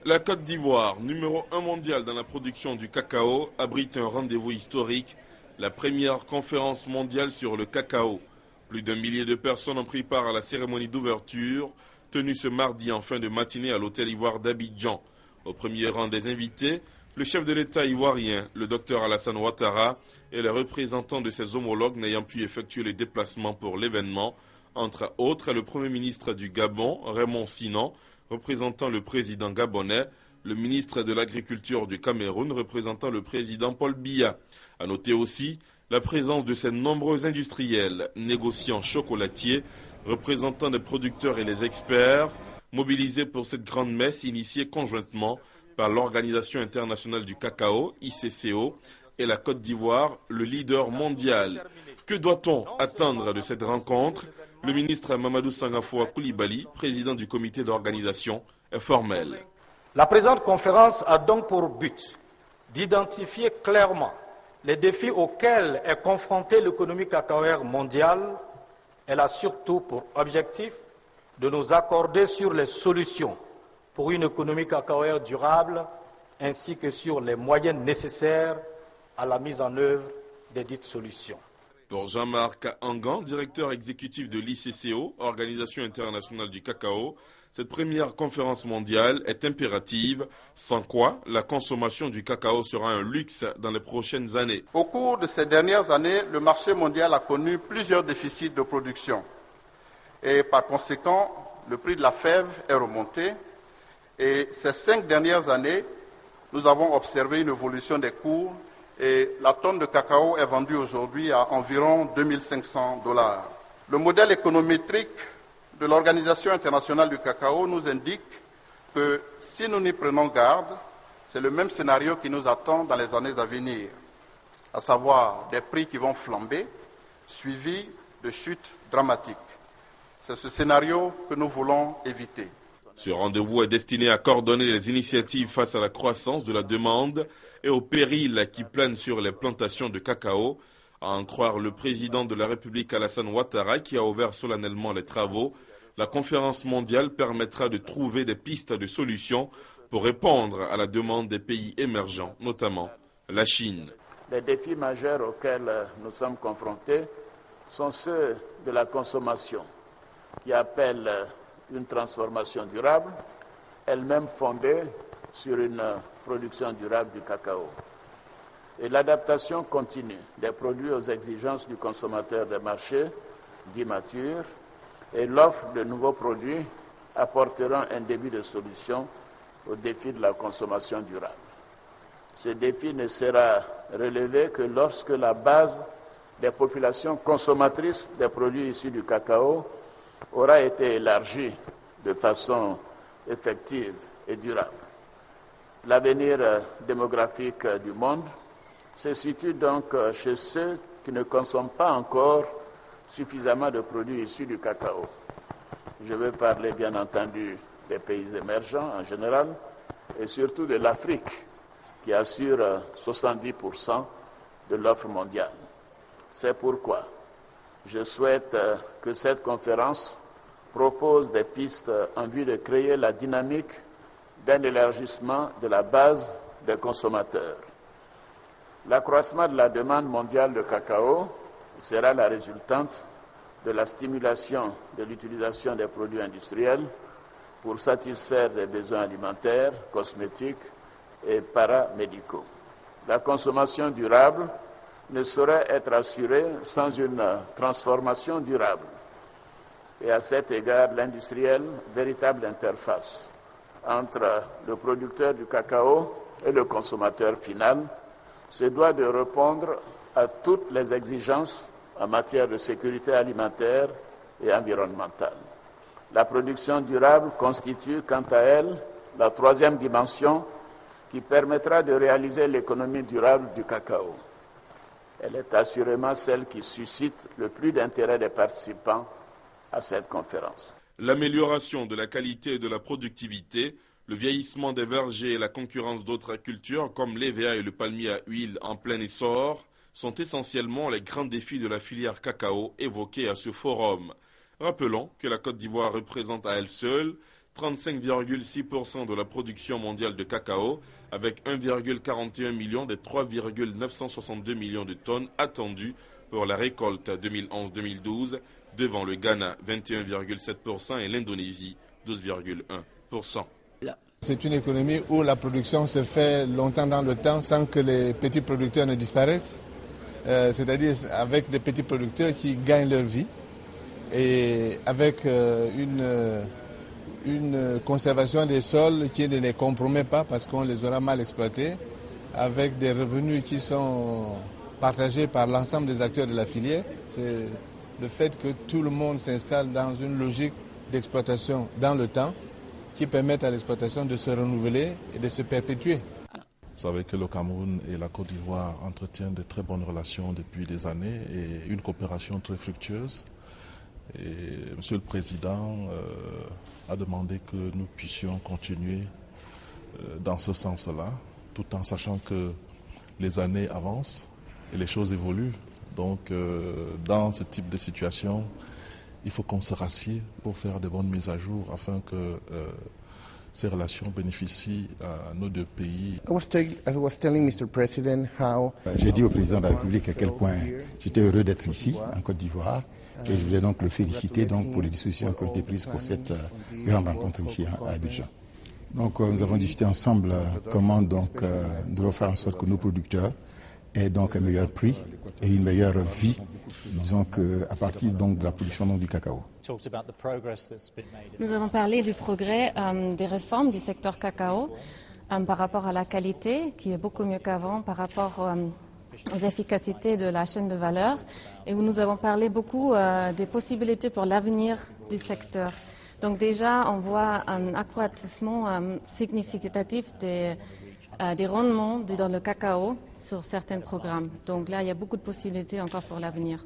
La Côte d'Ivoire, numéro 1 mondial dans la production du cacao, abrite un rendez-vous historique, la première conférence mondiale sur le cacao. Plus d'1 millier de personnes ont pris part à la cérémonie d'ouverture, tenue ce mardi en fin de matinée à l'hôtel Ivoire d'Abidjan. Au premier rang des invités, le chef de l'État ivoirien, le docteur Alassane Ouattara, et les représentants de ses homologues n'ayant pu effectuer les déplacements pour l'événement, entre autres le Premier ministre du Gabon, Raymond Sinan, représentant le président gabonais, le ministre de l'Agriculture du Cameroun, représentant le président Paul Biya. À noter aussi la présence de ces nombreux industriels, négociants chocolatiers, représentants des producteurs et les experts, mobilisés pour cette grande messe initiée conjointement par l'Organisation internationale du cacao, ICCO, et la Côte d'Ivoire, le leader mondial. Que doit-on attendre de cette rencontre? Le ministre Mamadou Sangafoua Koulibaly, président du comité d'organisation, est formel. La présente conférence a donc pour but d'identifier clairement les défis auxquels est confrontée l'économie cacaoère mondiale. Elle a surtout pour objectif de nous accorder sur les solutions pour une économie cacaoère durable ainsi que sur les moyens nécessaires à la mise en œuvre des dites solutions. Pour Jean-Marc Angan, directeur exécutif de l'ICCO, Organisation internationale du cacao, cette première conférence mondiale est impérative, sans quoi la consommation du cacao sera un luxe dans les prochaines années. Au cours de ces dernières années, le marché mondial a connu plusieurs déficits de production. Et par conséquent, le prix de la fève est remonté. Et ces 5 dernières années, nous avons observé une évolution des cours. Et la tonne de cacao est vendue aujourd'hui à environ 2500 $. Le modèle économétrique de l'Organisation internationale du cacao nous indique que si nous n'y prenons garde, c'est le même scénario qui nous attend dans les années à venir, à savoir des prix qui vont flamber, suivis de chutes dramatiques. C'est ce scénario que nous voulons éviter. Ce rendez-vous est destiné à coordonner les initiatives face à la croissance de la demande et aux périls qui planent sur les plantations de cacao. À en croire le président de la République Alassane Ouattara qui a ouvert solennellement les travaux, la conférence mondiale permettra de trouver des pistes de solutions pour répondre à la demande des pays émergents, notamment la Chine. Les défis majeurs auxquels nous sommes confrontés sont ceux de la consommation, qui appellent une transformation durable, elle-même fondée sur une production durable du cacao. Et l'adaptation continue des produits aux exigences du consommateur des marchés dits matures et l'offre de nouveaux produits apporteront un début de solution au défi de la consommation durable. Ce défi ne sera relevé que lorsque la base des populations consommatrices des produits issus du cacao aura été élargie de façon effective et durable. L'avenir démographique du monde se situe donc chez ceux qui ne consomment pas encore suffisamment de produits issus du cacao. Je veux parler bien entendu des pays émergents en général et surtout de l'Afrique qui assure 70% de l'offre mondiale. C'est pourquoi je souhaite que cette conférence propose des pistes en vue de créer la dynamique d'un élargissement de la base des consommateurs. L'accroissement de la demande mondiale de cacao sera la résultante de la stimulation de l'utilisation des produits industriels pour satisfaire des besoins alimentaires, cosmétiques et paramédicaux. La consommation durable ne saurait être assurée sans une transformation durable. Et à cet égard, l'industriel, véritable interface entre le producteur du cacao et le consommateur final, se doit de répondre à toutes les exigences en matière de sécurité alimentaire et environnementale. La production durable constitue, quant à elle, la troisième dimension qui permettra de réaliser l'économie durable du cacao. Elle est assurément celle qui suscite le plus d'intérêt des participants à cette conférence. L'amélioration de la qualité et de la productivité, le vieillissement des vergers et la concurrence d'autres cultures comme l'EVA et le palmier à huile en plein essor sont essentiellement les grands défis de la filière cacao évoqués à ce forum. Rappelons que la Côte d'Ivoire représente à elle seule 35,6% de la production mondiale de cacao, avec 1,41 million des 3,962 millions de tonnes attendues pour la récolte 2011-2012, devant le Ghana 21,7% et l'Indonésie 12,1%. C'est une économie où la production se fait longtemps dans le temps sans que les petits producteurs ne disparaissent, c'est-à-dire avec des petits producteurs qui gagnent leur vie et avec une conservation des sols qui ne les compromet pas parce qu'on les aura mal exploités, avec des revenus qui sont partagés par l'ensemble des acteurs de la filière. C'est le fait que tout le monde s'installe dans une logique d'exploitation dans le temps qui permettent à l'exploitation de se renouveler et de se perpétuer. Vous savez que le Cameroun et la Côte d'Ivoire entretiennent de très bonnes relations depuis des années et une coopération très fructueuse. Et Monsieur le Président a demandé que nous puissions continuer dans ce sens-là, tout en sachant que les années avancent et les choses évoluent. Donc, dans ce type de situation, il faut qu'on se rassied pour faire de bonnes mises à jour afin que ces relations bénéficient à nos deux pays. J'ai dit au président de la République à quel point j'étais heureux d'être ici, en Côte d'Ivoire, et je voulais donc le féliciter pour les dispositions qui ont été prises pour cette grande rencontre ici à Abidjan. Donc nous avons discuté ensemble comment donc nous devons faire en sorte que nos producteurs aient donc un meilleur prix et une meilleure vie, disons qu'à partir donc de la production donc, du cacao. Nous avons parlé du progrès des réformes du secteur cacao par rapport à la qualité qui est beaucoup mieux qu'avant, par rapport aux efficacités de la chaîne de valeur et où nous avons parlé beaucoup des possibilités pour l'avenir du secteur. Donc déjà, on voit un accroissement significatif des rendements dans le cacao sur certains programmes. Donc là, il y a beaucoup de possibilités encore pour l'avenir.